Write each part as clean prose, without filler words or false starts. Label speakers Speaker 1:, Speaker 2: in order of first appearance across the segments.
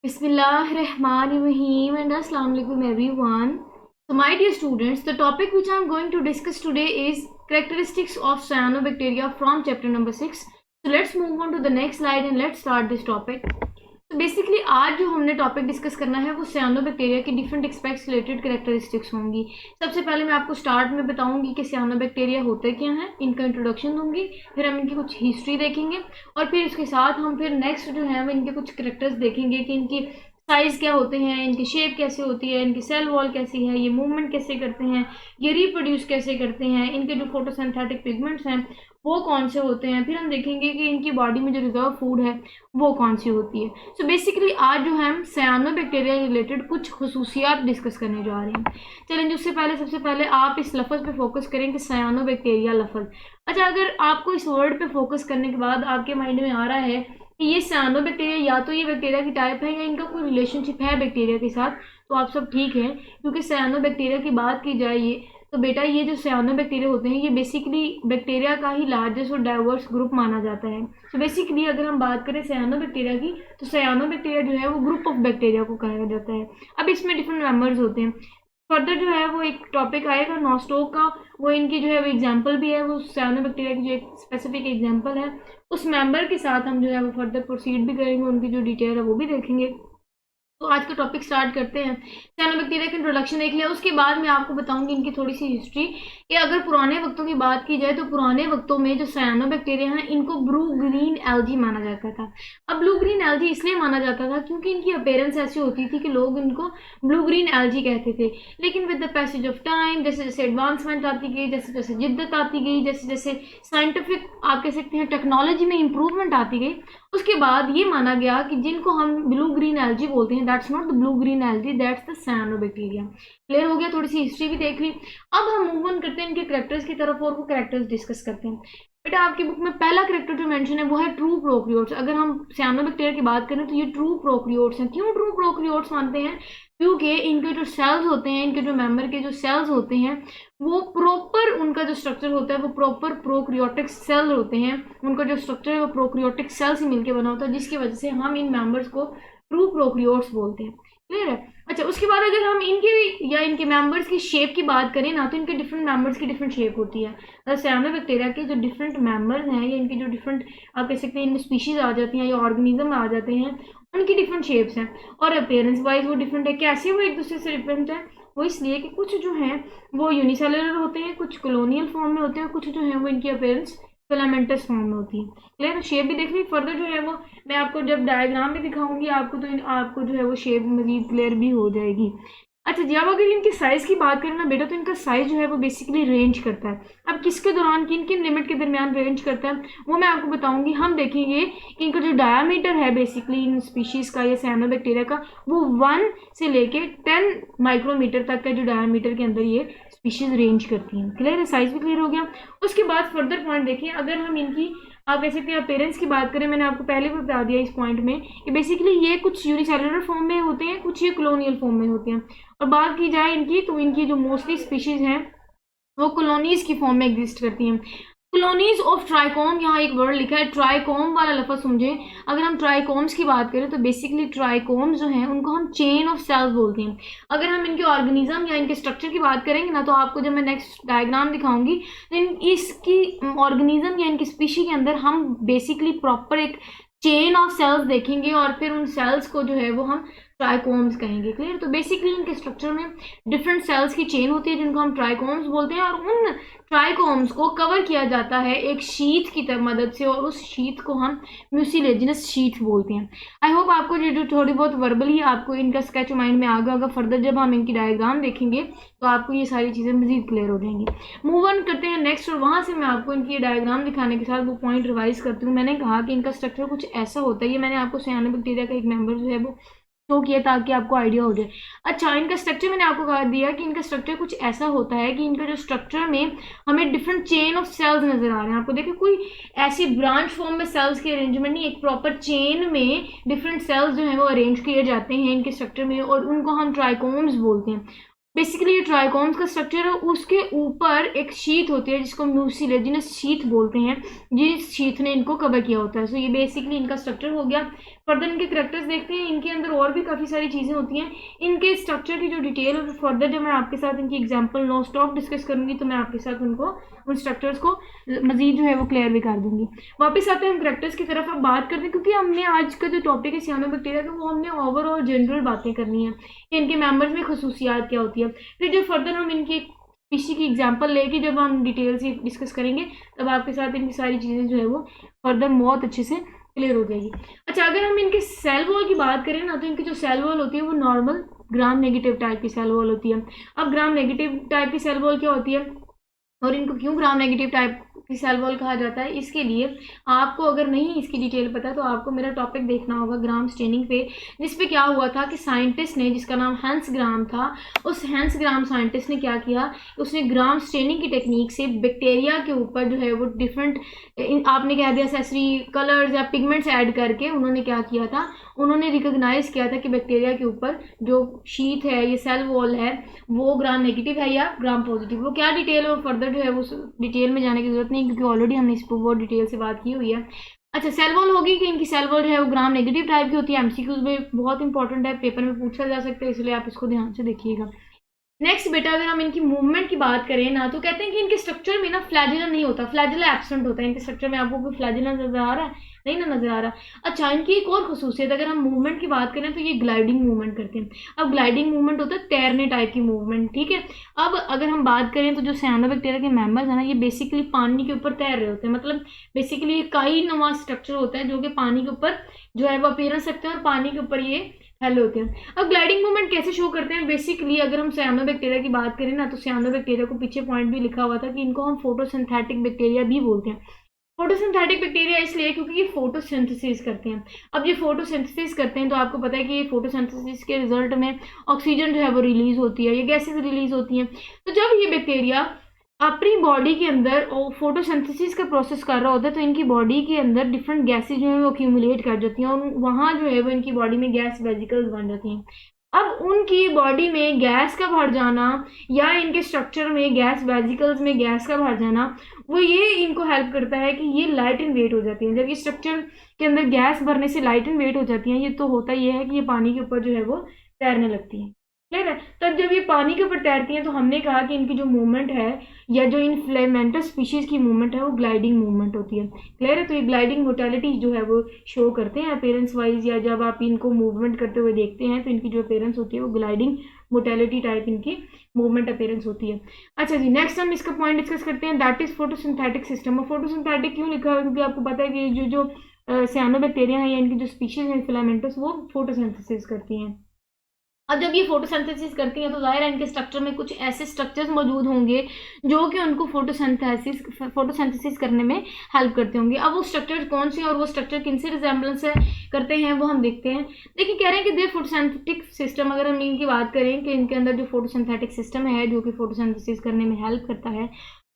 Speaker 1: Bismillahirrahmanirrahim and Assalamu alaikum everyone. So my dear students, the topic which I am going to discuss today is characteristics of cyanobacteria from chapter number 6. So let's move on to the next slide and let's start this topic. तो basically आज जो हमने topic discuss करना है वो सियानोबैक्टीरिया की different aspects related characteristics होंगी। सबसे पहले मैं आपको स्टार्ट में बताऊंगी कि सियानोबैक्टीरिया होते क्या हैं, इनका इंट्रोडक्शन दूंगी, फिर हम इनकी कुछ हिस्ट्री देखेंगे और फिर इसके साथ हम फिर नेक्स्ट जो है वो इनके कुछ कैरेक्टर्स देखेंगे कि इनकी साइज़ क्या होते हैं, इनकी शेप कैसे होती है, इनकी सेल वॉल कैसी है, ये मूवमेंट कैसे करते हैं, ये रिप्रोड्यूस कैसे करते हैं, इनके जो फोटोसिंथेटिक पिगमेंट्स हैं वो कौन से होते हैं, फिर हम देखेंगे कि इनकी बॉडी में जो रिजर्व फूड है वो कौन सी होती है। सो बेसिकली आज जो है हम सियानोबैक्टीरिया रिलेटेड कुछ खसूसियात डिस्कस करने जा रहे हैं। चलेंगे उससे पहले सबसे पहले आप इस लफ्ज़ पे फोकस करें कि सियानोबैक्टीरिया लफ्ज़। अच्छा, अगर आपको इस वर्ड पे फोकस करने के बाद आपके माइंड में आ रहा है कि ये सियानोबैक्टीरिया या तो ये बैक्टीरिया की टाइप है या इनका कोई रिलेशनशिप है बैक्टीरिया के साथ, तो आप सब ठीक है, क्योंकि सियानोबैक्टीरिया की बात की जाए ये तो बेटा ये जो सियानोबैक्टीरिया होते हैं ये बेसिकली बैक्टीरिया का ही लार्जेस्ट और डाइवर्स ग्रुप माना जाता है। तो बेसिकली अगर हम बात करें सियानोबैक्टीरिया की तो सियानोबैक्टीरिया जो है वो ग्रुप ऑफ बैक्टीरिया को कहा जाता है। अब इसमें डिफरेंट मेंबर्स होते हैं। फर्दर जो है वो एक टॉपिक आएगा नॉस्टोक का, वो इनकी जो है वो एग्जाम्पल भी है, वो सियानोबैक्टीरिया की जो एक स्पेसिफिक एग्जाम्पल है, उस मेंबर के साथ हम जो है वो फर्दर प्रोसीड भी करेंगे, उनकी जो डिटेल है वो भी देखेंगे। तो आज का टॉपिक स्टार्ट करते हैं। सियानोबैक्टीरिया का इंट्रोडक्शन देख लिया, उसके बाद मैं आपको बताऊंगी इनकी थोड़ी सी हिस्ट्री कि अगर पुराने वक्तों की बात की जाए तो पुराने वक्तों में जो सियानोबैक्टीरिया हैं इनको ब्लू ग्रीन एल्गी माना जाता था। अब ब्लू ग्रीन एल्गी इसलिए माना जाता था क्योंकि इनकी अपीयरेंस ऐसी होती थी कि लोग इनको ब्लू ग्रीन एल्गी कहते थे। लेकिन with the passage of time, जैसे जैसे एडवांसमेंट आती गई, जैसे जैसे जिद्दत आती गई, जैसे जैसे साइंटिफिक आप कह सकते हैं टेक्नोलॉजी में इंप्रूवमेंट आती गई, उसके बाद ये माना गया कि जिनको हम ब्लू ग्रीन एल्गी बोलते हैं that's not the blue green algae, that's the सियानोबैक्टीरिया। Clear हो गया? थोड़ी सी हिस्ट्री भी देख ली। अब हम मूव ऑन करते हैं इनके कैरेक्टर्स की तरफ और वो कैरेक्टर्स डिस्कस करते हैं। बेटा आपकी बुक में पहला कैरेक्टर जो मेंशन है वो है ट्रू प्रोकैरियोट्स। अगर हम सियानोबैक्टीरिया की बात करें तो ये ट्रू प्रोकैरियोट्स हैं। क्यों ट्रू प्रोकैरियोट्स मानते हैं? क्योंकि इनके जो सेल्स होते हैं, इनके जो मेंबर के जो सेल्स होते हैं वो प्रॉपर, उनका जो स्ट्रक्चर होता है वो प्रॉपर प्रोकैरियोटिक सेल होते हैं। उनका जो स्ट्रक्चर है वो प्रोकैरियोटिक सेल से मिलकर बना होता है, जिसकी वजह से हम इन मेंबर्स को ट्रू प्रोकैरियोट्स बोलते हैं। क्लियर है? अच्छा, उसके बाद अगर हम इनके या इनके मेंबर्स की शेप की बात करें ना, तो इनके डिफरेंट मेंबर्स की डिफरेंट शेप होती है। सियानोबैक्टीरिया के जो डिफरेंट मेंबर्स हैं या इनके जो डिफरेंट आप कह सकते हैं इनमें स्पीशीज आ जाती हैं या ऑर्गेनिज्म आ जाते हैं, उनकी डिफरेंट शेप्स हैं और अपीयरेंस वाइज वो डिफरेंट है। कैसे वो एक दूसरे से डिफरेंट है? वो इसलिए कि कुछ जो हैं वो यूनिसेलुलर होते हैं, कुछ कॉलोनियल फॉर्म में होते हैं, कुछ जो है वो इनकी अपीयरेंस फिलामेंटस फॉर्म में होती है। क्लियर? शेप भी देख ली। फर्दर जो है वो मैं आपको जब डायग्राम भी दिखाऊंगी आपको तो आपको जो है वो शेप मजीद क्लियर भी हो जाएगी। अच्छा जी, अब अगर इनकी साइज़ की बात करें ना बेटा, तो इनका साइज़ जो है वो बेसिकली रेंज करता है। अब किसके दौरान, किन किन लिमिट के दरमियान रेंज करता है वो मैं आपको बताऊंगी। हम देखेंगे कि इनका जो डायामीटर है बेसिकली इन स्पीशीज़ का या सियानोबैक्टीरिया का, वो 1 से लेके 10 माइक्रोमीटर तक का जो डायामीटर के अंदर ये स्पीशीज़ रेंज करती हैं। क्लियर है? साइज़ भी क्लियर हो गया। उसके बाद फर्दर पॉइंट देखिए, अगर हम इनकी आप कह सकते हैं अपीयरेंस की बात करें, मैंने आपको पहले भी बता दिया इस पॉइंट में कि बेसिकली ये कुछ यूनिसेलुलर फॉर्म में होते हैं, कुछ ये कॉलोनियल फॉर्म में होते हैं। और बात की जाए इनकी तो इनकी जो मोस्टली स्पीशीज हैं वो कॉलोनीज की फॉर्म में एग्जिस्ट करती हैं। कॉलोनीज ऑफ ट्राइकोम, यहाँ एक वर्ड लिखा है ट्राइकोम वाला लफ्ज़ समझें। अगर हम ट्राइकोम्स की बात करें तो बेसिकली ट्राइकोम्स जो हैं उनको हम चेन ऑफ सेल्स बोलते हैं। अगर हम इनके ऑर्गेनिज्म या इनके स्ट्रक्चर की बात करेंगे ना, तो आपको जब मैं नेक्स्ट डायग्राम दिखाऊंगी तो इसकी ऑर्गेनिज्म या इनकी स्पीशी के अंदर हम बेसिकली प्रॉपर एक चेन ऑफ सेल्स देखेंगे और फिर उन सेल्स को जो है वो हम ट्राइकोम्स कहेंगे। क्लियर? तो बेसिकली इनके स्ट्रक्चर में डिफरेंट सेल्स की चेन होती है जिनको हम ट्राइकोम्स बोलते हैं और उन ट्राइकोम्स को कवर किया जाता है एक शीट की मदद से और उस शीट को हम म्यूसिलेजिनस शीट बोलते हैं। आई होप आपको जो थोड़ी बहुत वर्बली आपको इनका स्केच माइंड में आ गया होगा। फर्दर जब हम इनकी डायग्राम देखेंगे तो आपको ये सारी चीज़ें मजीद क्लियर हो जाएंगी। मूव ऑन करते हैं नेक्स्ट और वहाँ से मैं आपको इनकी डायग्राम दिखाने के साथ वो पॉइंट रिवाइज करती हूँ। मैंने कहा कि इनका स्ट्रक्चर कुछ ऐसा होता है, ये मैंने आपको सियानोबैक्टीरिया का एक मेंबर जो है वो शो किया ताकि आपको आइडिया हो जाए। अच्छा, इनका स्ट्रक्चर मैंने आपको कहा दिया कि इनका स्ट्रक्चर कुछ ऐसा होता है कि इनका जो स्ट्रक्चर में हमें डिफरेंट चेन ऑफ सेल्स नजर आ रहे हैं। आपको देखिए कोई ऐसी ब्रांच फॉर्म में सेल्स की अरेंजमेंट नहीं, एक प्रॉपर चेन में डिफरेंट सेल्स जो हैं वो अरेंज किए जाते हैं इनके स्ट्रक्चर में और उनको हम ट्राइकोम्स बोलते हैं। बेसिकली ये ट्राइकोम्स का स्ट्रक्चर है, उसके ऊपर एक शीट होती है जिसको म्यूसिलेजिनस शीट बोलते हैं, जिस शीट ने इनको कवर किया होता है। सो ये बेसिकली इनका स्ट्रक्चर हो गया। फर्दर इनके करेक्टर्स देखते हैं। इनके अंदर और भी काफ़ी सारी चीज़ें होती हैं। इनके स्ट्रक्चर की जो डिटेल और फर्दर जब मैं आपके साथ इनकी एग्जांपल नो स्टॉप डिस्कस करूंगी तो मैं आपके साथ उनको उन स्ट्रक्चर्स को मजीद जो है वो क्लियर भी कर दूंगी। वापस आते हैं हम करेक्टर्स की तरफ। अब बात करते हैं, क्योंकि हमने आज का जो टॉपिक है सियानोबैक्टीरिया का, वो हमने ओवरऑल जनरल बातें करनी है कि इनके मेंबर्स में खसूसियात क्या होती है। फिर जब फर्दर हम इनकी स्पीशी की एग्जांपल लेके जब हम डिटेल से डिस्कस करेंगे तब आपके साथ इनकी सारी चीज़ें जो है वो फर्दर बहुत अच्छे से क्लियर हो जाएगी। अच्छा, अगर हम इनके सेल वॉल की बात करें ना, तो इनकी जो सेल वॉल होती है वो नॉर्मल ग्राम नेगेटिव टाइप की सेल वॉल होती है। अब ग्राम नेगेटिव टाइप की सेल वॉल क्या होती है और इनको क्यों ग्राम नेगेटिव टाइप की सेल वॉल कहा जाता है, इसके लिए आपको अगर नहीं इसकी डिटेल पता तो आपको मेरा टॉपिक देखना होगा ग्राम स्टेनिंग पे, जिसपे क्या हुआ था कि साइंटिस्ट ने, जिसका नाम हैंस ग्राम था, उस हैंस ग्राम साइंटिस्ट ने क्या किया, उसने ग्राम स्टेनिंग की टेक्निक से बैक्टीरिया के ऊपर जो है वो डिफरेंट आपने कह दिया एसेसरी कलर्स या पिगमेंट्स ऐड करके उन्होंने क्या किया था, उन्होंने रिकॉग्नाइज किया था कि बैक्टीरिया के ऊपर जो शीट है, ये सेल वॉल है, वो ग्राम नेगेटिव है या ग्राम पॉजिटिव। वो क्या डिटेल है वो फर्दर जो है वो डिटेल में जाने की जरूरत नहीं, क्योंकि ऑलरेडी हमने इस पर बहुत डिटेल से बात की हुई है। अच्छा, सेल वॉल होगी कि इनकी सेल वॉल जो है वो ग्राम नेगेटिव टाइप की होती है। एमसीक्यूज में बहुत इंपॉर्टेंट है, पेपर में पूछा जा सकता है, इसलिए आप इसको ध्यान से देखिएगा। नेक्स्ट बेटा, अगर हम इनकी मूवमेंट की बात करें ना, तो कहते हैं कि इनके स्ट्रक्चर में ना फ्लैजिला नहीं होता, फ्लैजिला एब्सेंट होता है इनके स्ट्रक्चर में। आपको कोई फ्लैजिला नजर आ रहा है? नहीं ना नजर आ रहा। अच्छा, इनकी एक और खसूसियत, अगर हम मूवमेंट की बात करें तो ये ग्लाइडिंग मूवमेंट करते हैं। अब ग्लाइडिंग मूवमेंट होता है तैरने टाइप की मूवमेंट, ठीक है। अब अगर हम बात करें तो जो साइनोबैक्टीरिया के मेंबर्स है ना, ये बेसिकली पानी के ऊपर तैर रहे होते हैं। मतलब बेसिकली काई नुमा स्ट्रक्चर होता है जो कि पानी के ऊपर जो है वो अपीयरेंस रखते हैं और पानी के ऊपर ये हेलो होते हैं। अब ग्लाइडिंग मूवमेंट कैसे शो करते हैं? बेसिकली अगर हम साइनोबैक्टीरिया की बात करें ना, तो साइनोबैक्टीरिया को पीछे पॉइंट भी लिखा हुआ था कि इनको हम फोटोसिंथेटिक बैक्टीरिया भी बोलते हैं। फोटोसिंथेटिक बैक्टीरिया इसलिए क्योंकि ये फोटोसिंथेसिस करते हैं। अब ये फोटोसिंथेसिस करते हैं तो आपको पता है कि ये फोटोसिंथेसिस के रिजल्ट में ऑक्सीजन जो है वो रिलीज होती है, ये गैसेज रिलीज होती हैं। तो जब ये बैक्टीरिया अपनी बॉडी के अंदर फोटोसिंथेसिस का प्रोसेस कर रहा होता है तो इनकी बॉडी के अंदर डिफरेंट गैसेज जो है वो एक्यूमुलेट कर जाती हैं और वहाँ जो है वो इनकी बॉडी में गैस वेजिकल्स बन जाती हैं। अब उनकी बॉडी में गैस का भर जाना या इनके स्ट्रक्चर में गैस वेजिकल्स में गैस का भर जाना, वो ये इनको हेल्प करता है कि ये लाइट इन वेट हो जाती है। जब ये स्ट्रक्चर के अंदर गैस भरने से लाइट इन वेट हो जाती हैं, ये तो होता ये है कि ये पानी के ऊपर जो है वो तैरने लगती हैं। क्लियर है? तब जब ये पानी के ऊपर तैरती हैं तो हमने कहा कि इनकी जो मूवमेंट है या जो इन फ्लेमेंटस स्पीशीज की मूवमेंट है वो ग्लाइडिंग मूवमेंट होती है। क्लियर है? तो ये ग्लाइडिंग मोटेलिटी जो है वो शो करते हैं अपेयरेंस वाइज, या जब आप इनको मूवमेंट करते हुए देखते हैं तो इनकी जो अपेयरेंस होती है वो ग्लाइडिंग मोटेलिटी टाइप इनकी मूवमेंट अपेयरेंस होती है। अच्छा जी, नेक्स्ट हम इसका पॉइंट डिस्कस करते हैं, दैट इज फोटोसिंथेटिक सिस्टम। और फोटोसिंथेटिक क्यों लिखा है? क्योंकि आपको पता है कि जो साइनोबैक्टीरिया है या इनकी जो स्पीशीज है फिलामेंटस, वो फोटोसिंथेसिस करती हैं। अब जब ये फोटोसिंथेसिस करती हैं तो जाहिर है इनके स्ट्रक्चर में कुछ ऐसे स्ट्रक्चर्स मौजूद होंगे जो कि उनको फोटोसिंथेसिस करने में हेल्प करते होंगे। अब वो स्ट्रक्चर कौन से और वो स्ट्रक्चर किन से रिजेंबलेंस है करते हैं वो हम देखते हैं। देखिए, कह रहे हैं कि दे फोटोसिंथेटिक सिस्टम, अगर हम इनकी बात करें कि इनके अंदर जो फोटोसिंथेटिक सिस्टम है जो कि फोटोसिंथेसिस करने में हेल्प करता है,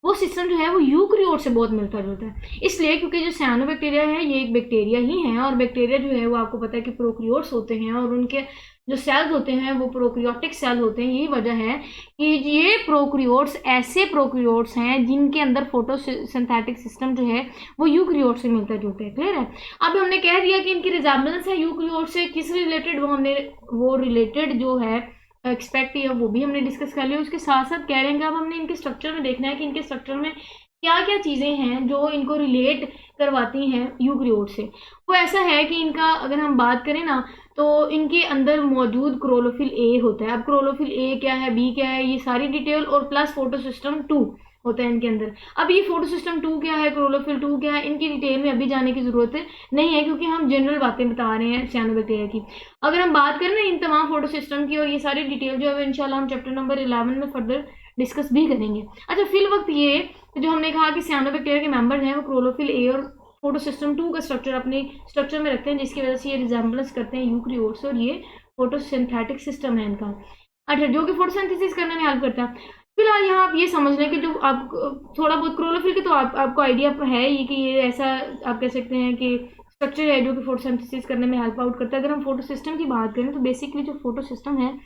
Speaker 1: वो सिस्टम जो है वो यूकैरियोट से बहुत मिलता जुलता है। इसलिए क्योंकि जो साइनोबैक्टीरिया है ये एक बैक्टीरिया ही है और बैक्टीरिया जो है वो आपको पता है कि प्रोकैरियोट्स होते हैं और उनके जो सेल्स होते हैं वो प्रोकैरियोटिक सेल होते हैं। यही वजह है कि ये प्रोकैरियोट्स ऐसे प्रोकैरियोट्स हैं जिनके अंदर फोटोसिंथेटिक सिस्टम जो है वो यूकैरियोट से मिलता जुलता है। क्लियर है? अब हमने कह दिया कि इनकी रिजेम्बलेंस है यूकैरियोट से, किस रिलेटेड वो रिलेटेड जो है एक्सपेक्ट किया वो भी हमने डिस्कस कर लिया। उसके साथ साथ कह रहे हैं कि अब हमने इनके स्ट्रक्चर में देखना है कि इनके स्ट्रक्चर में क्या क्या चीज़ें हैं जो इनको रिलेट करवाती हैं यूकैरियोट से। वो ऐसा है कि इनका अगर हम बात करें ना तो इनके अंदर मौजूद क्लोरोफिल ए होता है। अब क्लोरोफिल ए क्या है, बी क्या है, ये सारी डिटेल और प्लस फोटोसिस्टम 2 होता है इनके अंदर। अब ये फोटोसिस्टम 2 क्या है, क्लोरोफिल 2 क्या है, इनकी डिटेल में अभी जाने की जरूरत नहीं है क्योंकि हम जनरल बातें बता रहे हैं साइनोबैक्टीरिया की। अगर हम बात करें ना इन तमाम फोटोसिस्टम की और ये सारी डिटेल जो है इंशाल्लाह हम चैप्टर नंबर 11 में फर्दर डिस्कस भी करेंगे। अच्छा, फिल वक्त ये जो हमने कहा कि साइनोबैक्टीरिया के मेंबर्स हैं वो क्लोरोफिल ए और फोटोसिस्टम 2 का स्ट्रक्चर अपने स्ट्रक्चर में रखते हैं, जिसकी वजह से ये रिजेम्बलेंस करते हैं यूकैरियोट से और ये फोटोसिंथेटिक सिस्टम है इनका। अच्छा, जो कि फोटोसिंथेसिस करने में हेल्प करता है। फिलहाल यहाँ आप ये समझ लें कि जो आप थोड़ा बहुत क्लोरोफिल की तो आपको आइडिया है ये कि ये ऐसा आप कह सकते हैं कि स्ट्रक्चर है जो कि फोटोसिंथेसिस करने में हेल्प आउट करता है। अगर हम फोटो सिस्टम की बात करें तो बेसिकली जो फोटो सिस्टम है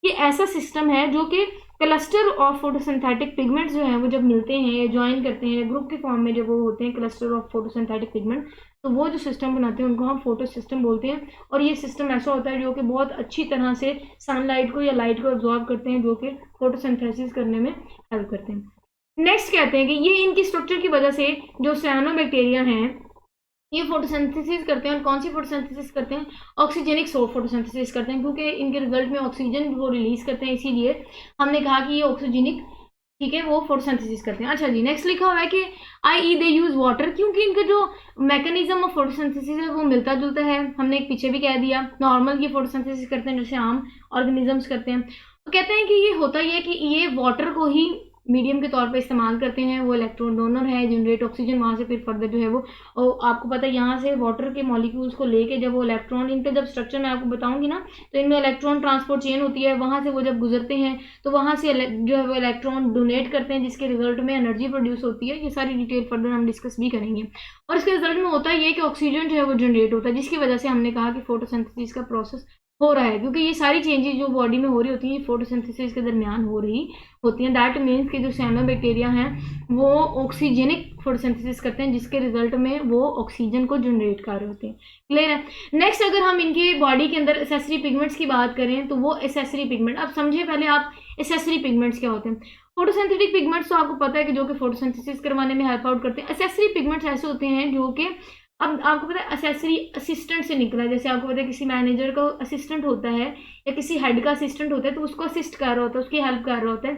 Speaker 1: ये ऐसा सिस्टम है जो कि क्लस्टर ऑफ फोटोसिंथेटिक पिगमेंट्स जो हैं वो जब मिलते हैं या ज्वाइन करते हैं ग्रुप के फॉर्म में जब वो होते हैं क्लस्टर ऑफ फोटोसिंथेटिक पिगमेंट, तो वो जो सिस्टम बनाते हैं उनको हम फोटो सिस्टम बोलते हैं। और ये सिस्टम ऐसा होता है जो कि बहुत अच्छी तरह से सनलाइट को या लाइट को एब्जॉर्ब करते हैं, जो कि फोटोसिंथेसिस करने में हेल्प करते हैं। नेक्स्ट कहते हैं कि ये इनकी स्ट्रक्चर की वजह से जो साइनोबैक्टीरिया हैं ये फोटोसिंथेसिस करते हैं। और कौन सी फोटोसिंथेसिस करते हैं? ऑक्सीजेनिक फोटोसिंथेसिस करते हैं, क्योंकि इनके रिजल्ट में ऑक्सीजन वो रिलीज करते हैं, इसीलिए हमने कहा कि ये ऑक्सीजेनिक, ठीक है, वो फोटोसिंथेसिस करते हैं। अच्छा जी, नेक्स्ट लिखा हुआ है कि आई दे यूज वाटर, क्योंकि इनका जो मैकेनिज्म ऑफ फोटोसिंथेसिस है वो मिलता जुलता है। हमने एक पीछे भी कह दिया, नॉर्मल ये फोटोसिंथेसिस करते हैं जैसे आम ऑर्गेनिजम्स करते हैं। तो कहते हैं कि ये होता ही है कि ये वाटर को ही मीडियम के तौर पे इस्तेमाल करते हैं। वो इलेक्ट्रॉन डोनर है, जनरेट ऑक्सीजन, वहाँ से फिर फर्दर जो है वो, और आपको पता है यहाँ से वाटर के मॉलिक्यूल्स को लेके जब वो इलेक्ट्रॉन, इनका जब स्ट्रक्चर मैं आपको बताऊंगी ना, तो इनमें इलेक्ट्रॉन ट्रांसपोर्ट चेन होती है, वहाँ से वो जब गुजरते हैं तो वहाँ से जो है वो इलेक्ट्रॉन डोनेट करते हैं, जिसके रिजल्ट में एनर्जी प्रोड्यूस होती है। ये सारी डिटेल फर्दर हम डिस्कस भी करेंगे। और इसके रिजल्ट में होता है ये कि ऑक्सीजन जो है वो जनरेट होता है, जिसकी वजह से हमने कहा कि फोटोसिंथेसिस का प्रोसेस हो रहा है, क्योंकि ये सारी चेंजेस जो बॉडी में हो रही होती हैं फोटोसिंथेसिस के दरमियान हो रही होती हैं। दैट मीन्स कि जो साइनोबैक्टीरिया हैं वो ऑक्सीजेनिक फोटोसिंथेसिस करते हैं, जिसके रिजल्ट में वो ऑक्सीजन को जनरेट कर रहे होते हैं। क्लियर है? नेक्स्ट अगर हम इनकी बॉडी के अंदर एसेसरी पिगमेंट्स की बात करें तो वो एसेसरी पिगमेंट, अब समझे पहले आप एसेसरी पिगमेंट्स क्या होते हैं। फोटोसिंथेटिक पिगमेंट्स तो आपको पता है कि जो कि फोटोसिंथेसिस करवाने में हेल्प आउट करते हैं। एसेसरी पिगमेंट्स ऐसे होते हैं जो कि, अब आपको पता है एसेसरी असिस्टेंट से निकला है, जैसे आपको पता है किसी मैनेजर का असिस्टेंट होता है या किसी हेड का असिस्टेंट होता है, तो उसको असिस्ट कर रहा होता है, उसकी हेल्प कर रहा होता है।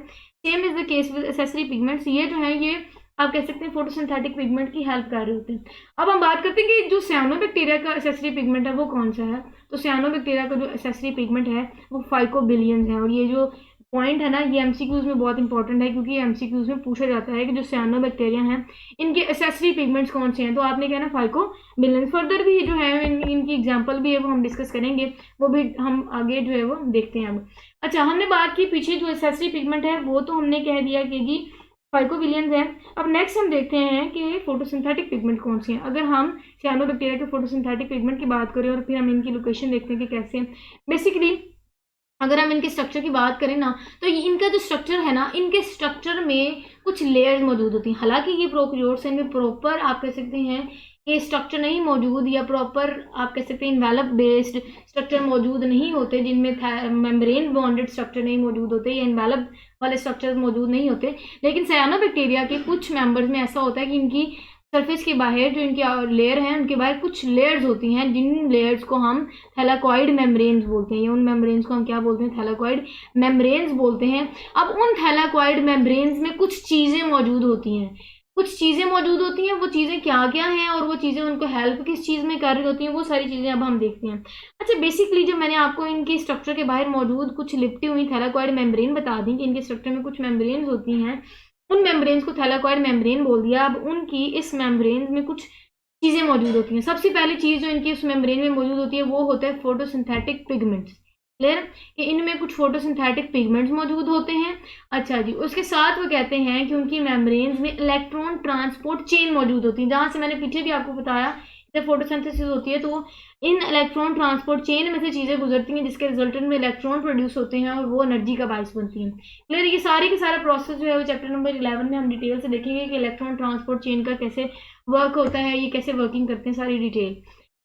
Speaker 1: Same is the case with accessory pigments. ये जो है ये आप कह सकते हैं फोटोसिंथेटिक पिगमेंट की हेल्प कर रहे होते हैं। अब हम बात करते हैं कि जो साइनोबैक्टीरिया का एसेसरी पिगमेंट है वो कौन सा है। तो साइनोबैक्टीरिया का जो एसेसरी पिगमेंट है वो फाइकोबिलियंस है। और ये जो पॉइंट है ना, ये एमसीक्यूज में बहुत इंपॉर्टेंट है, क्योंकि एमसीक्यूज में पूछा जाता है कि जो साइनोबैक्टीरिया हैं इनके एसेसरी पिगमेंट्स कौन से हैं। तो आपने कहना फाइकोबिलियंस। फर्दर भी जो है इनकी एग्जांपल भी है वो हम डिस्कस करेंगे, वो भी हम आगे जो है वो देखते हैं अब। अच्छा, हमने बात की पीछे जो एसेसरी पिगमेंट है वो तो हमने कह दिया कि जी फाइकोबिलियंस है। अब नेक्स्ट हम देखते हैं कि फोटोसिंथेटिक पिगमेंट कौन से हैं। अगर हम साइनोबैक्टीरिया के फोटोसिंथेटिक पिगमेंट की बात करें और फिर हम इनकी लोकेशन देखते हैं कि कैसे, बेसिकली अगर हम इनके स्ट्रक्चर की बात करें ना, तो इनका जो स्ट्रक्चर है ना, इनके स्ट्रक्चर में कुछ लेयर्स मौजूद होती हैं। हालांकि ये प्रोकैरियोट्स हैं, इनमें प्रॉपर आप कह सकते हैं कि स्ट्रक्चर नहीं मौजूद, या प्रॉपर आप कह सकते हैं इन्वेलप बेस्ड स्ट्रक्चर मौजूद नहीं होते, जिनमें मेम्ब्रेन बॉन्डेड स्ट्रक्चर नहीं मौजूद होते या इन्वेलप वाले स्ट्रक्चर्स मौजूद नहीं होते। लेकिन साइनोबैक्टीरिया के कुछ मेंबर्स में ऐसा होता है कि इनकी सरफेस के बाहर जो इनकी लेयर है उनके बाहर कुछ लेयर्स होती हैं, जिन लेयर्स को हम थैलाकॉइड मेम्ब्रेन्स बोलते हैं, या उन मेम्ब्रेन्स को हम क्या बोलते हैं, थैलाकॉइड मेम्ब्रेन्स बोलते हैं। अब उन थैलाकॉइड मेम्ब्रेन्स में कुछ चीज़ें मौजूद होती हैं, कुछ चीज़ें मौजूद होती हैं। वो चीज़ें क्या क्या हैं और वो चीज़ें उनको हेल्प किस चीज़ में कर रही होती हैं, वो सारी चीज़ें अब हम देखते हैं। अच्छा, बेसिकली जब मैंने आपको इनकी स्ट्रक्चर के बाहर मौजूद कुछ लिपटी हुई थैलाकॉइड मेम्ब्रेन बता दी कि इनके स्ट्रक्चर में कुछ मेम्ब्रेन्स होती हैं, उन मेम्ब्रेन्स को थैलाकॉइड मेम्ब्रेन बोल दिया। अब उनकी इस मेम्ब्रेन में कुछ चीज़ें मौजूद होती हैं। सबसे पहली चीज़ जो इनकी उस मेम्ब्रेन में मौजूद होती है वो होता है फोटोसिंथेटिक पिगमेंट्स। क्लियर कि इनमें कुछ फोटोसिंथेटिक पिगमेंट्स मौजूद होते हैं। अच्छा जी, उसके साथ वो कहते हैं कि उनकी मेम्ब्रेन्स में इलेक्ट्रॉन ट्रांसपोर्ट चेन मौजूद होती है, जहाँ से मैंने पीछे भी आपको बताया जब फोटोसिंथेसिस होती है तो इन इलेक्ट्रॉन ट्रांसपोर्ट चेन में से चीज़ें गुजरती हैं, जिसके रिजल्टेंट में इलेक्ट्रॉन प्रोड्यूस होते हैं और वो एनर्जी का बायस बनती हैं। क्लियर, ये सारे के सारा प्रोसेस जो है वो चैप्टर नंबर 11 में हम डिटेल से देखेंगे कि इलेक्ट्रॉन ट्रांसपोर्ट चेन का कैसे वर्क होता है, ये कैसे वर्किंग करते हैं, सारी डिटेल।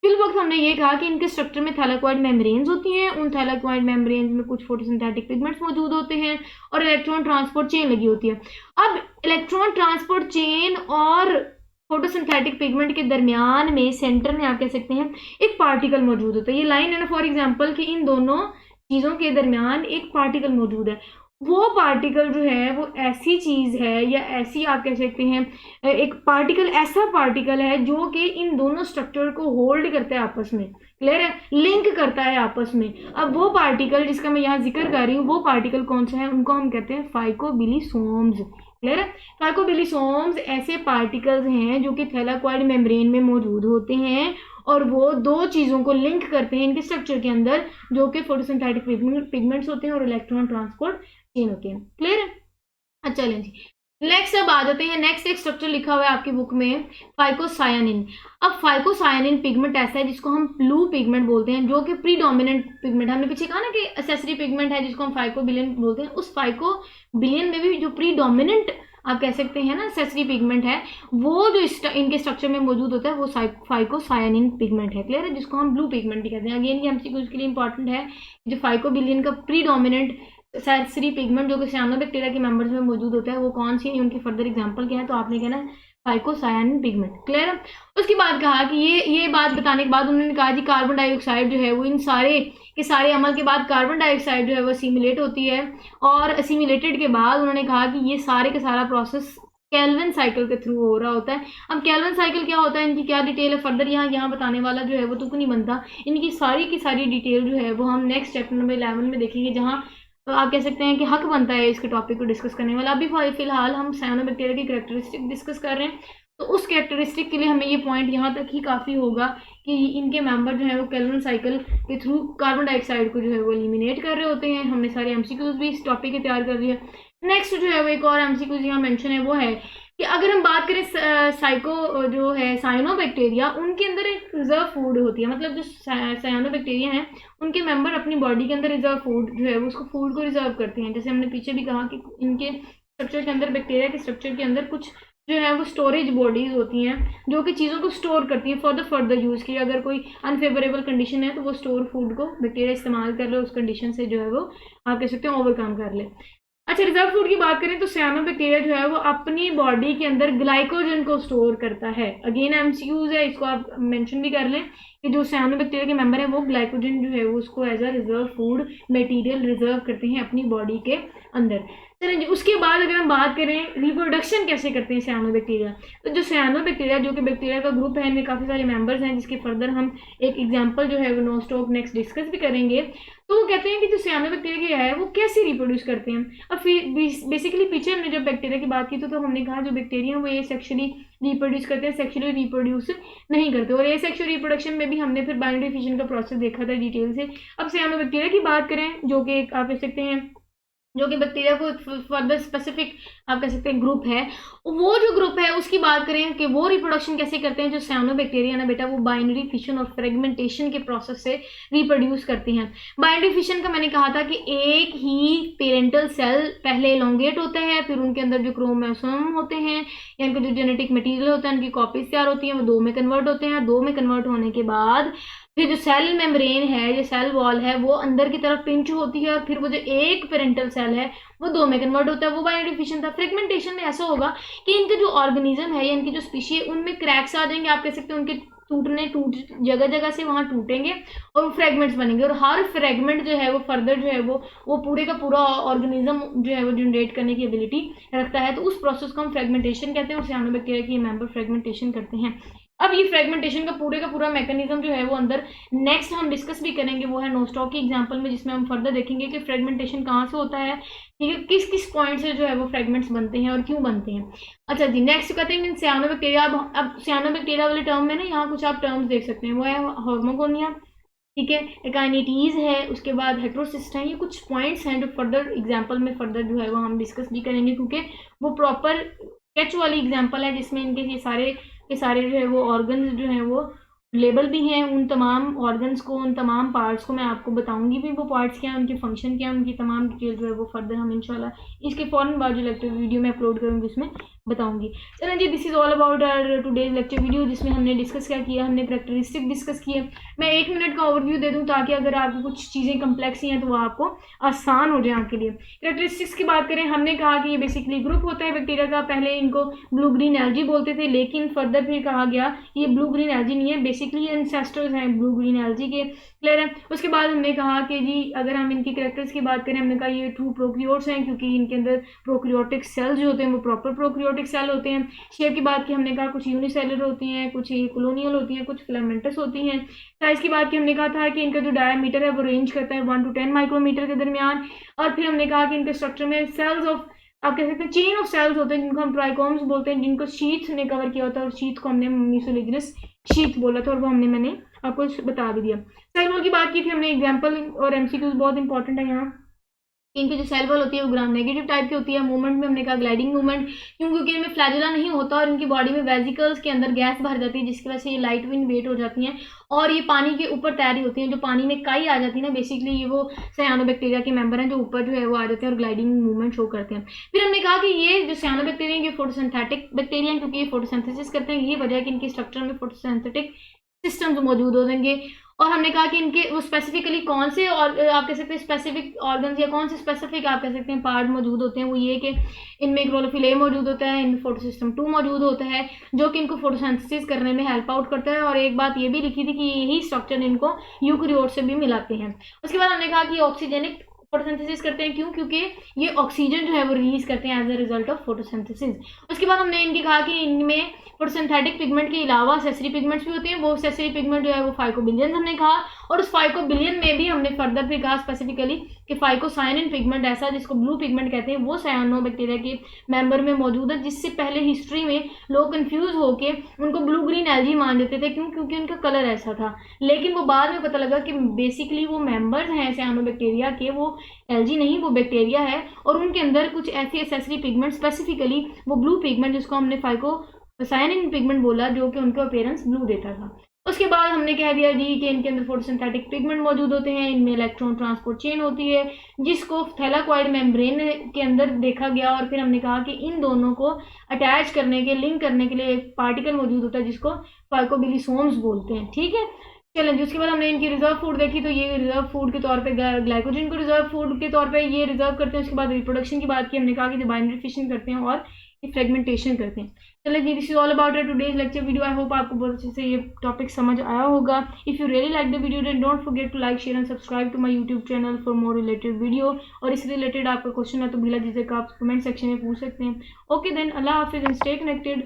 Speaker 1: फिल वक्त हमने ये कहा कि इनके स्ट्रक्चर में थैलाकॉइड मेम्ब्रेन्स होती हैं, उन थैलाकॉइड मेम्ब्रेन्स में कुछ फोटोसिंथेटिक पिगमेंट्स मौजूद होते हैं और इलेक्ट्रॉन ट्रांसपोर्ट चेन लगी होती है। अब इलेक्ट्रॉन ट्रांसपोर्ट चेन और फोटोसिंथेटिक पिगमेंट के दरमियान में सेंटर में आप कह सकते हैं एक पार्टिकल मौजूद होता है। ये लाइन है ना, फॉर एग्जांपल कि इन दोनों चीज़ों के दरमियान एक पार्टिकल मौजूद है। वो पार्टिकल जो है वो ऐसी चीज़ है, या ऐसी आप कह सकते हैं एक पार्टिकल, ऐसा पार्टिकल है जो कि इन दोनों स्ट्रक्चर को होल्ड करता है आपस में। क्लियर है, लिंक करता है आपस में। अब वो पार्टिकल जिसका मैं यहाँ जिक्र कर रही हूँ, वो पार्टिकल कौन सा है, उनको हम कहते हैं फाइकोबिलिसोम्स। क्लियर है, फाइकोबिलिसोम्स ऐसे पार्टिकल्स हैं जो कि थैलाकॉइड मेम्ब्रेन में मौजूद होते हैं और वो दो चीज़ों को लिंक करते हैं इनके स्ट्रक्चर के अंदर, जो कि फोटोसिंथेटिक पिगमेंट्स होते हैं और इलेक्ट्रॉन ट्रांसपोर्ट चेन होते हैं। क्लियर है? अच्छा चलें जी, नेक्स्ट अब आ जाते हैं, नेक्स्ट एक स्ट्रक्चर लिखा हुआ है आपकी बुक में, फाइकोसायानिन। अब फाइकोसायानिन पिगमेंट ऐसा है जिसको हम ब्लू पिगमेंट बोलते हैं, जो कि प्रीडोमिनेंट पिगमेंट, हमने पीछे कहा ना कि एसेसरी पिगमेंट है जिसको हम फाइकोबिलियन बोलते हैं, उस फाइकोबिलियन में भी जो प्रीडोमिनेंट आप कह सकते हैं ना एसेसरी पिगमेंट है, वो जो इनके स्ट्रक्चर में मौजूद होता है वो फाइकोसायानिन पिगमेंट है। क्लियर है, जिसको हम ब्लू पिगमेंट भी कहते हैं। अगेन ये एमसीक्यूज के लिए इंपॉर्टेंट है, जो फाइकोबिलियन का प्रीडोमिनेंट एसेसरी पिगमेंट जो कि साइनोबैक्टीरिया के मेंबर्स में मौजूद होता है वो कौन सी है, उनकी फर्दर एग्जांपल क्या है, तो आपने कहना फाइकोसायानिन पिगमेंट। क्लियर है। उसके बाद कहा कि ये बात बताने के बाद उन्होंने कहा जी कार्बन डाइऑक्साइड जो है वो इन सारे के सारे अमल के बाद कार्बन डाइऑक्साइड जो है वो असीमिलेट होती है, और असीमिलेटेड के बाद उन्होंने कहा कि ये सारे का सारा प्रोसेस केल्विन साइकिल के थ्रू हो रहा होता है। अब केल्विन साइकिल क्या होता है, इनकी क्या डिटेल है, फर्दर यहाँ बताने वाला जो है वो तुक नहीं बनता। इनकी सारी की सारी डिटेल जो है वो हम नेक्स्ट चैप्टर नंबर 11 में देखेंगे, जहाँ तो आप कह सकते हैं कि हक बनता है इसके टॉपिक को डिस्कस करने वाला। अभी फिलहाल हम साइनोबैक्टीरिया की कैरेक्टरिस्टिक डिस्कस कर रहे हैं, तो उस कैरेक्टरिस्टिक के लिए हमें ये पॉइंट यहाँ तक ही काफ़ी होगा कि इनके मेंबर जो है वो केल्विन साइकिल के थ्रू कार्बन डाइऑक्साइड को जो है वो एलिमिनेट कर रहे होते हैं। हमने सारे एमसीक्यूज भी इस टॉपिक के तैयार कर दिए। नेक्स्ट जो है वो एक और एमसीक्यूज यहाँ मेंशन है, वो है कि अगर हम बात करें साइको जो है साइनोबैक्टीरिया, उनके अंदर एक रिजर्व फूड होती है, मतलब जो साइनोबैक्टीरिया हैं उनके मेंबर अपनी बॉडी के अंदर रिजर्व फूड जो है वो उसको फूड को रिजर्व करते हैं। जैसे हमने पीछे भी कहा कि इनके स्ट्रक्चर के अंदर, बैक्टीरिया के स्ट्रक्चर के अंदर कुछ जो है वो स्टोरेज बॉडीज होती हैं जो कि चीज़ों को स्टोर करती हैं फॉर द फर्दर यूज़ की। अगर कोई अनफेवरेबल कंडीशन है तो वो स्टोर फूड को बैक्टीरिया इस्तेमाल कर ले, उस कंडीशन से जो है वो आप कह सकते हैं ओवरकम कर ले। अच्छा, रिजर्व फूड की बात करें तो साइनोबैक्टीरिया जो है वो अपनी बॉडी के अंदर ग्लाइकोजन को स्टोर करता है। अगेन एमसीक्यूज है, इसको आप मेंशन भी कर लें कि जो साइनोबैक्टीरिया के मेंबर है वो ग्लाइकोजन जो है वो उसको as a reserve food material reserve करते हैं अपनी बॉडी के अंदर। चलें जी, उसके बाद अगर हम बात करें रिप्रोडक्शन कैसे करते हैं साइनोबैक्टीरिया, तो जो साइनोबैक्टीरिया जो कि बैक्टीरिया का ग्रुप है, इनमें काफ़ी सारे मेंबर्स हैं, जिसके फर्दर हम एक एग्जांपल जो है वो नो स्टॉप नेक्स्ट डिस्कस भी करेंगे। तो वो कहते हैं कि जो साइनोबैक्टीरिया है वो कैसे रिप्रोड्यूस करते हैं। अब फिर बेसिकली पीछे हमने जब बैक्टीरिया की बात की तो हमने कहा जो बैक्टीरिया वो ये सेक्शुअली रिप्रोड्यूस करते हैं, सेक्शुअली रिप्रोड्यूस नहीं करते। और ये सेक्शुअल रिप्रोडक्शन में भी हमने फिर बाइनरी फिशन का प्रोसेस देखा था डिटेल से। अब साइनोबैक्टीरिया की बात करें जो कि आप कह सकते हैं जो कि बैक्टीरिया को फर्दर स्पेसिफिक आप कह सकते हैं ग्रुप है, वो जो ग्रुप है उसकी बात करें कि वो रिप्रोडक्शन कैसे करते हैं। जो साइनोबैक्टीरिया ना बेटा वो बाइनरी फिशन और फ्रेगमेंटेशन के प्रोसेस से रिप्रोड्यूस करती हैं। बाइनरी फिशन का मैंने कहा था कि एक ही पेरेंटल सेल पहले एलोंगेट होता है, फिर उनके अंदर जो क्रोमोसोम होते हैं या इनका जो जेनेटिक मटीरियल होता है उनकी कॉपीज तैयार होती हैं, वो दो में कन्वर्ट होते हैं। दो में कन्वर्ट होने के बाद फिर जो सेल मेम्ब्रेन है, जो सेल वॉल है, वो अंदर की तरफ पिंच होती है, और फिर वो जो एक पेरेंटल सेल है वो दो में कन्वर्ट होता है, वो बाइनरी फिशन था। फ्रेगमेंटेशन में ऐसा होगा कि इनके जो ऑर्गेनिज्म है या इनकी जो स्पीशी है उनमें क्रैक्स आ जाएंगे, आप कह सकते हैं उनके टूट जगह जगह से वहां टूटेंगे और फ्रेगमेंट्स बनेंगे, और हर फ्रेगमेंट जो है वो फर्दर जो है वो पूरे का पूरा ऑर्गेनिज्म जो है वो जनरेट करने की एबिलिटी रखता है। तो उस प्रोसेस को हम फ्रेगमेंटेशन कहते हैं, और साइनोबैक्टीरिया की मेंबर फ्रेगमेंटेशन करते हैं। अब ये फ्रेगमेंटेशन का पूरा मैकेनिज्म जो है वो अंदर नेक्स्ट हम डिस्कस भी करेंगे, वो है नोस्टॉक की एग्जांपल में, जिसमें हम फर्दर देखेंगे कि फ्रेगमेंटेशन कहाँ से होता है, ठीक है, किस किस पॉइंट से जो है वो फ्रेगमेंट्स बनते हैं और क्यों बनते हैं। अच्छा जी, नेक्स्ट कहते हैं साइनोबैक्टीरिया। अब साइनोबैक्टीरिया वाले टर्म में ना यहाँ कुछ आप टर्म्स देख सकते हैं, वो है हार्मोगोनिया, ठीक है, एकाइनेटीज है, उसके बाद हेट्रोसिस्ट है। ये कुछ पॉइंट्स हैं जो फर्दर एग्जाम्पल में फर्दर जो है वो हम डिस्कस भी करेंगे, क्योंकि वो प्रॉपर स्केच वाली एग्जाम्पल है जिसमें इनके ये सारे जो है वो ऑर्गन्स जो हैं वो लेबल भी हैं। उन तमाम ऑर्गन्स को, उन तमाम पार्ट्स को मैं आपको बताऊंगी भी, वो पार्ट्स क्या हैं, उनके फंक्शन क्या हैं, उनकी तमाम डिटेल जो है वो फर्दर हम इंशाल्लाह इसके फ़ौरन बाद जो लेक्चर वीडियो में अपलोड करूँगी उसमें बताऊंगी। चलें जी, this is all about our today's lecture video, जिसमें हमने डिस्कस क्या किया, हमने करैक्टरिस्टिक डिस्कस किए। मैं 1 मिनट का ओवरव्यू दे दूँ ताकि अगर आपको कुछ चीज़ें कम्प्लेक्स ही हैं तो वो आपको आसान हो जाए आपके लिए। करैक्टरिस्टिक्स की बात करें, हमने कहा कि ये बेसिकली ग्रुप होता है बैक्टीरिया का। पहले इनको ब्लू ग्रीन एल्गी बोलते थे, लेकिन फर्दर फिर कहा गया ये ब्लू ग्रीन एल्गी नहीं है, बेसिकली एंसेस्टर्स हैं ब्लू ग्रीन एल्गी के। क्लियर है। उसके बाद हमने कहा कि जी अगर हम इनकी कैरेक्टर्स की बात करें, हमने कहा ये ट्रू प्रोक्रियोट्स हैं, क्योंकि इनके अंदर प्रोक्रियोटिक सेल्स जो होते हैं वो प्रॉपर प्रोक्रियोटिक सेल होते हैं। शेप की बात की, हमने कहा कुछ यूनिसेलुलर होती हैं, कुछ कॉलोनियल होती हैं, कुछ फिलामेंटस होती हैं। साइज की बात की, हमने कहा था कि इनका जो डायमीटर है वो रेंज करता है 1 to 10 माइक्रोमीटर के दरमियान। और फिर हमने कहा कि इनके स्ट्रक्चर में सेल्स ऑफ आप कह सकते हैं चेन ऑफ सेल्स होते हैं, जिनको हम ट्राइकोम्स बोलते हैं, जिनको शीथ ने कवर किया होता है, और शीथ को हमने म्यूसिलेजिनस शीथ बोला था, और वो मैंने आपको बता भी दिया। सेल वॉल की बात की थी हमने, एग्जाम्पल और एमसीक्यूज बहुत इंपॉर्टेंट है यहाँ। इनकी जो सेल वॉल होती है वो ग्राम नेगेटिव टाइप की होती है। मूवमेंट में हमने कहा ग्लाइडिंग मूवमेंट, क्योंकि इनमें फ्लैजुला नहीं होता और इनकी बॉडी में वेजिकल्स के अंदर गैस भर जाती है, जिसकी वजह से ये लाइट विन वेट हो जाती हैं और ये पानी के ऊपर तैरी होती हैं। जो पानी में काई आ जाती है ना, बेसिकली ये वो साइनोबैक्टीरिया के मेंबर हैं जो ऊपर जो है वो आ जाते हैं और ग्लाइडिंग मूवमेंट शो करते हैं। फिर हमने कहा कि ये जो साइनोबैक्टीरिया ये फोटोसिंथेटिक बैक्टीरिया हैं, क्योंकि ये फोटोसिंथेसिस करते हैं। ये वजह है कि इनके स्ट्रक्चर में फोटोसिंथेटिक सिस्टम्स मौजूद हो जाएंगे। और हमने कहा कि इनके वो स्पेसिफिकली कौन से, और आप कह सकते हैं स्पेसिफिक ऑर्गन्स या कौन से स्पेसिफिक आप कह सकते हैं पार्ट मौजूद होते हैं। वो ये कि इनमें क्लोरोफिल ए मौजूद होता है, इनमें फोटोसिस्टम 2 मौजूद होता है जो कि इनको फोटोसिंथेसिस करने में हेल्प आउट करता है। और एक बात ये भी लिखी थी कि यही स्ट्रक्चर इनको यूकेरियोट से भी मिलाते हैं। उसके बाद हमने कहा कि ऑक्सीजेनिक फोटोसिंथेसिस करते हैं। क्यों? क्योंकि ये ऑक्सीजन जो है वो रिलीज करते हैं as a result of photosynthesis. उसके बाद हमने इनकी कहा कि इनमें फोटोसिंथेटिक पिगमेंट के अलावा सेसरी पिगमेंट्स भी होते हैं। वो सेसरी पिगमेंट जो है वो फाइकोबिलियन हमने कहा, और उस फाइकोबिलियन में भी हमने फर्दर फिर कहा स्पेसिफिकली कि फाइकोसाइनिन पिगमेंट ऐसा जिसको ब्लू पिगमेंट कहते हैं वो साइनोबैक्टीरिया के मेंबर में मौजूद है, जिससे पहले हिस्ट्री में लोग कंफ्यूज होके उनको ब्लू ग्रीन एल्जी मान देते थे। क्यों? क्योंकि उनका कलर ऐसा था। लेकिन वो बाद में पता लगा कि बेसिकली वो मेंबर्स हैं साइनोबैक्टीरिया के, वो एल्जी नहीं, वो बैक्टीरिया है। और उनके अंदर कुछ ऐसी एसेसरी पिगमेंट स्पेसिफिकली वो ब्लू पिगमेंट जिसको हमने फाइकोसाइनिन पिगमेंट बोला, जो कि उनका अपीयरेंस ब्लू देता था। उसके बाद हमने कह दिया जी कि इनके अंदर फोटोसिंथेटिक पिगमेंट मौजूद होते हैं, इनमें इलेक्ट्रॉन ट्रांसपोर्ट चेन होती है जिसको थैलाकॉइड मेम्ब्रेन के अंदर देखा गया। और फिर हमने कहा कि इन दोनों को अटैच करने के, लिंक करने के लिए एक पार्टिकल मौजूद होता है जिसको फाइकोबिलिसोम्स बोलते हैं। ठीक है, चलें जी। उसके बाद हमने इनकी रिजर्व फूड देखी, तो ये रिजर्व फूड के तौर पे ग्लाइकोजन को रिजर्व फूड के तौर पे ये रिजर्व करते हैं। उसके बाद रिप्रोडक्शन की बात की, हमने कहा कि जो बाइनरी फिशिंग करते हैं और फ्रेगमेंटेशन करते हैं। चलिए जी, this is all about today's lecture video. I hope आपको बहुत अच्छे से ये टॉपिक समझ आया होगा। If you really like the video then don't forget to like, share and subscribe to my YouTube channel for more related video. और इससे रिलेटेड आपका क्वेश्चन है तो बिला झिझक आप कमेंट सेक्शन में पूछ सकते हैं। ओके देन, अल्लाह हाफिज एंड स्टे कनेक्टेड।